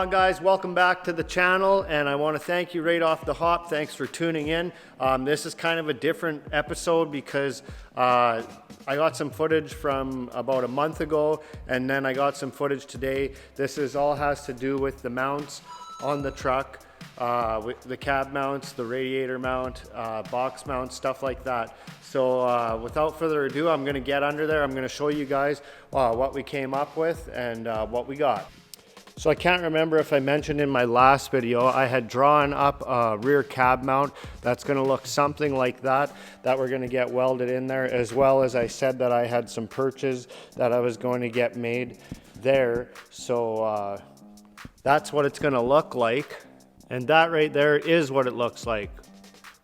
on, guys? Welcome back to the channel, and I want to thank you right off the hop. Thanks for tuning in. This is kind of a different episode because I got some footage from about a month ago, and then I got some footage today. This all has to do with the mounts on the truck, with the cab mounts, the radiator mount, box mounts, stuff like that. So without further ado, I'm going to get under there. I'm going to show you guys what we came up with and what we got. So I can't remember if I mentioned in my last video, I had drawn up a rear cab mount that's going to look something like that we're going to get welded in there, as well as I said that I had some perches that I was going to get made there. So that's what it's going to look like. And that right there is what it looks like.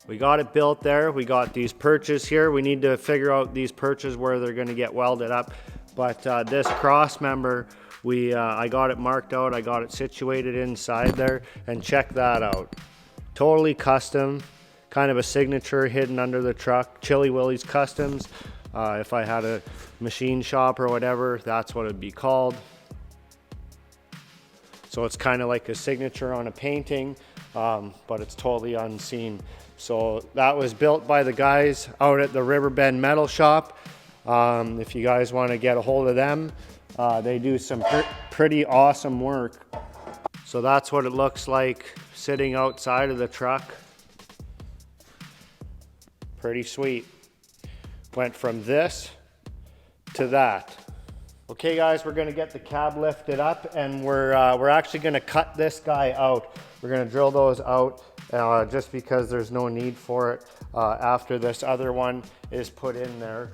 We got it built there. We got these perches here. We need to figure out these perches where they're going to get welded up. But this cross member, I got it marked out. I got it situated inside there, and check that out. Totally custom, kind of a signature hidden under the truck. Chili Willie's Customs. If I had a machine shop or whatever, that's what it'd be called. So it's kind of like a signature on a painting, but it's totally unseen. So that was built by the guys out at the Riverbend Metal Shop. If you guys want to get a hold of them, they do some pretty awesome work. So that's what it looks like sitting outside of the truck. Pretty sweet. Went from this to that. Okay guys, we're gonna get the cab lifted up, and we're actually gonna cut this guy out. We're gonna drill those out just because there's no need for it after this other one is put in there.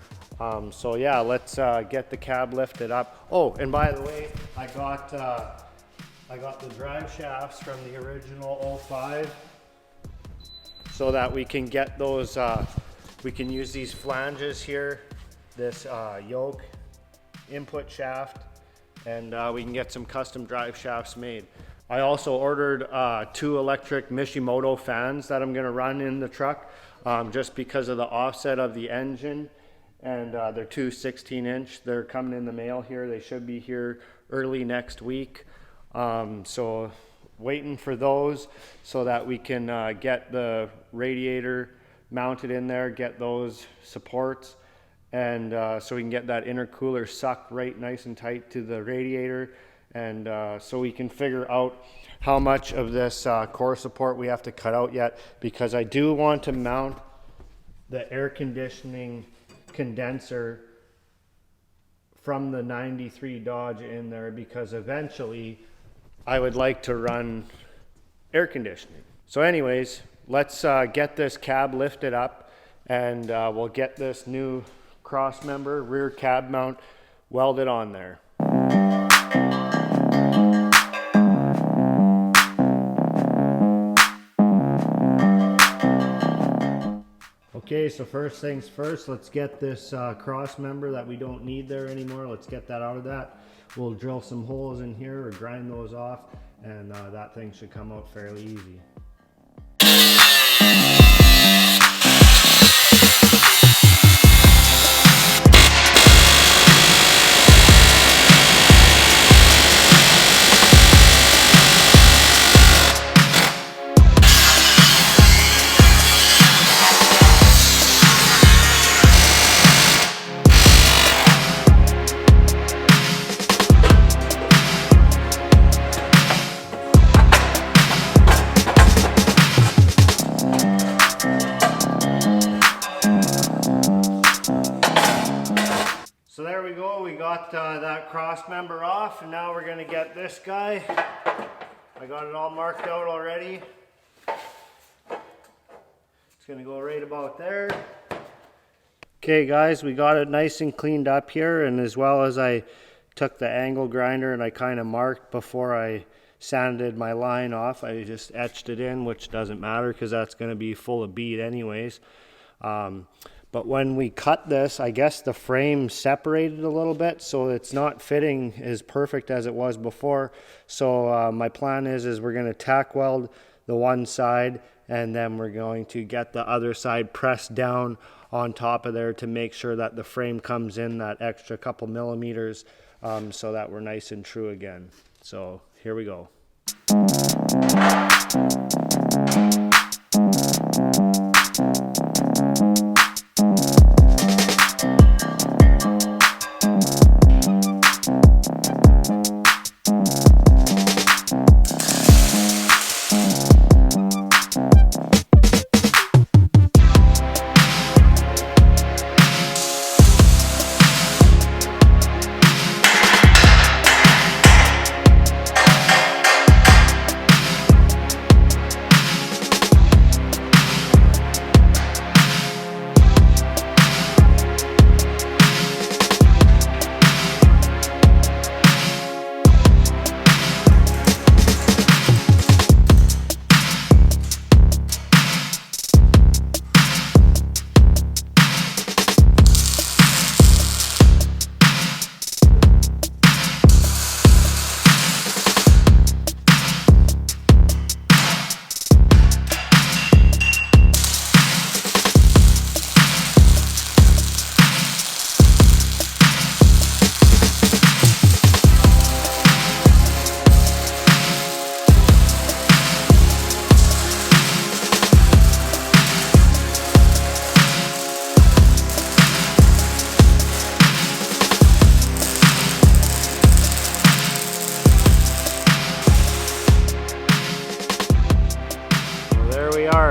So yeah, let's get the cab lifted up. Oh, and by the way, I got the drive shafts from the original 05 so that we can get those, we can use these flanges here, this yoke input shaft, and we can get some custom drive shafts made. I also ordered 2 electric Mishimoto fans that I'm going to run in the truck just because of the offset of the engine, and they're 2 16-inch. They're coming in the mail here. They should be here early next week. So waiting for those so that we can get the radiator mounted in there, get those supports, and so we can get that intercooler sucked right nice and tight to the radiator, and so we can figure out how much of this core support we have to cut out yet, because I do want to mount the air conditioning condenser from the 93 Dodge in there, because eventually I would like to run air conditioning. So anyways, let's get this cab lifted up, and we'll get this new cross member rear cab mount welded on there. Okay, so first things first, let's get this cross member that we don't need there anymore. Let's get that out of that. We'll drill some holes in here or grind those off, and that thing should come out fairly easy. So there we go, we got that cross member off, and now we're going to get this guy. I got it all marked out already. It's going to go right about there. Okay guys, we got it nice and cleaned up here, and as well as I took the angle grinder and I kind of marked before I sanded my line off. I just etched it in, which doesn't matter because that's going to be full of bead anyways. But when we cut this, I guess the frame separated a little bit, so it's not fitting as perfect as it was before. So my plan is we're going to tack weld the one side, and then we're going to get the other side pressed down on top of there to make sure that the frame comes in that extra couple millimeters, so that we're nice and true again. So here we go.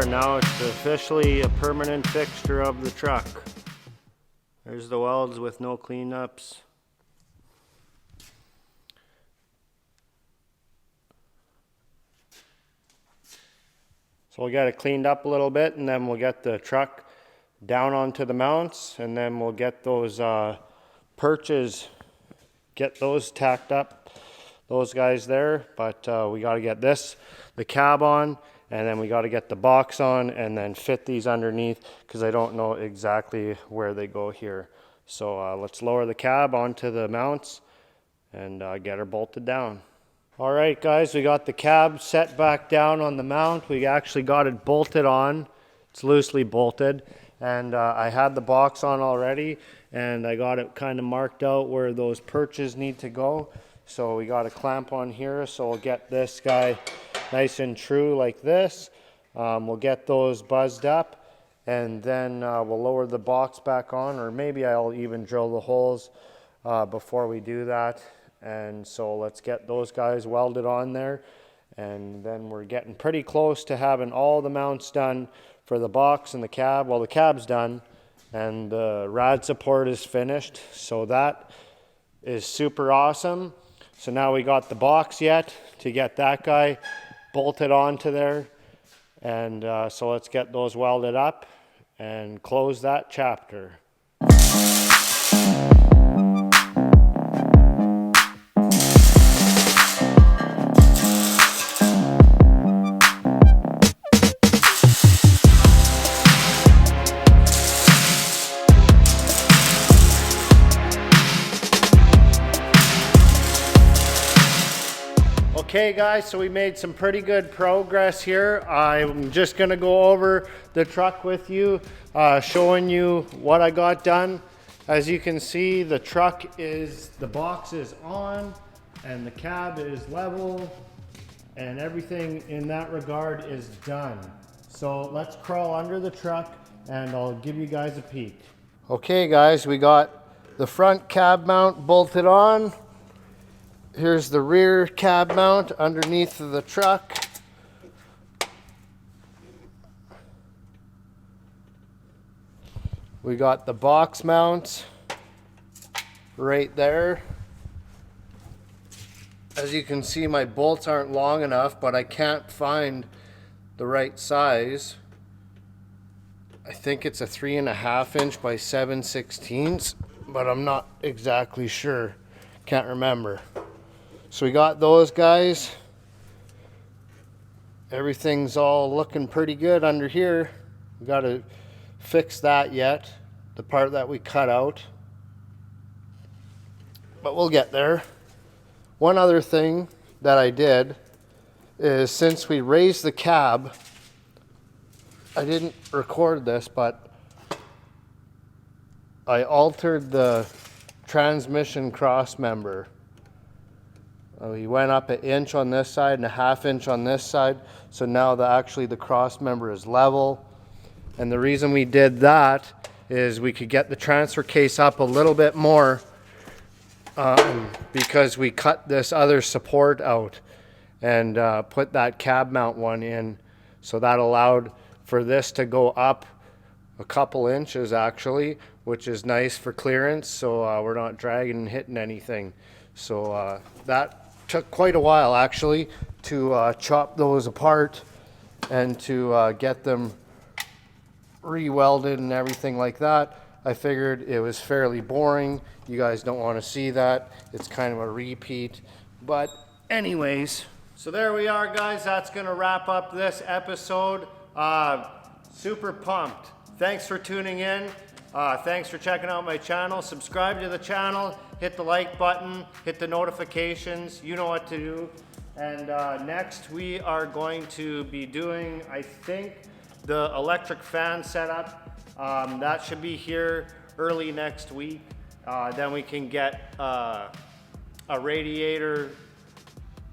Now it's officially a permanent fixture of the truck. There's the welds with no cleanups. So we'll get it cleaned up a little bit, and then we'll get the truck down onto the mounts, and then we'll get those perches, get those tacked up, those guys there. But we got to get the cab on, and then we got to get the box on and then fit these underneath, because I don't know exactly where they go here. So let's lower the cab onto the mounts and get her bolted down. All right, guys, we got the cab set back down on the mount. We actually got it bolted on. It's loosely bolted. And I had the box on already, and I got it kind of marked out where those perches need to go. So we got a clamp on here, so we'll get this guy nice and true like this. We'll get those buzzed up, and then we'll lower the box back on, or maybe I'll even drill the holes before we do that. And so let's get those guys welded on there, and then we're getting pretty close to having all the mounts done for the box and the cab. Well, the cab's done, and the rad support is finished, so that is super awesome. So now we got the box yet to get that guy bolted onto there, and so let's get those welded up and close that chapter. Okay guys, so we made some pretty good progress here. I'm just gonna go over the truck with you, showing you what I got done. As you can see, the box is on and the cab is level, and everything in that regard is done. So let's crawl under the truck and I'll give you guys a peek. Okay guys, we got the front cab mount bolted on. Here's the rear cab mount underneath of the truck. We got the box mounts right there. As you can see, my bolts aren't long enough, but I can't find the right size. I think it's a 3.5 inch by 7/16, but I'm not exactly sure. Can't remember. So we got those guys. Everything's all looking pretty good under here. We got to fix that yet, the part that we cut out. But we'll get there. One other thing that I did is, since we raised the cab, I didn't record this, but I altered the transmission cross member. We went up 1 inch on this side and 1/2 inch on this side. So now actually the cross member is level. And the reason we did that is we could get the transfer case up a little bit more because we cut this other support out and put that cab mount one in. So that allowed for this to go up a couple inches actually, which is nice for clearance. So we're not dragging and hitting anything. So that took quite a while actually to chop those apart and to get them re-welded and everything like that. I figured it was fairly boring. You guys don't want to see that. It's kind of a repeat. But anyways, so there we are, guys. That's going to wrap up this episode. Super pumped. Thanks for tuning in. Thanks for checking out my channel. Subscribe to the channel. Hit the like button. Hit the notifications. You know what to do. And next we are going to be doing, I think, the electric fan setup. That should be here early next week. Then we can get a radiator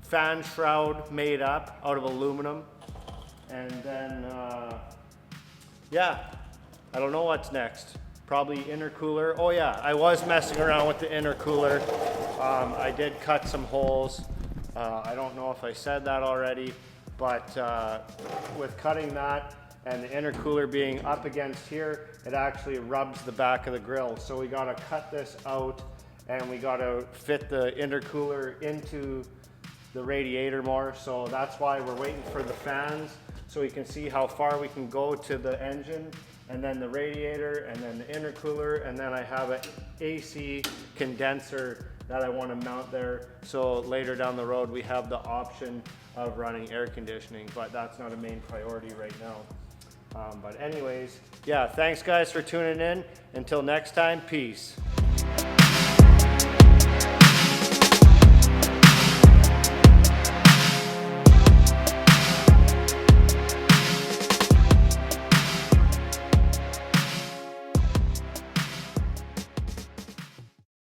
fan shroud made up out of aluminum. And then, yeah, I don't know what's next. Probably intercooler. Oh yeah, I was messing around with the intercooler. I did cut some holes. I don't know if I said that already, but with cutting that and the intercooler being up against here, it actually rubs the back of the grill. So we gotta cut this out and we gotta fit the intercooler into the radiator more. So that's why we're waiting for the fans so we can see how far we can go to the engine, and then the radiator, and then the intercooler, and then I have an AC condenser that I want to mount there. So later down the road we have the option of running air conditioning, but that's not a main priority right now. But anyways, yeah, thanks guys for tuning in. Until next time, peace.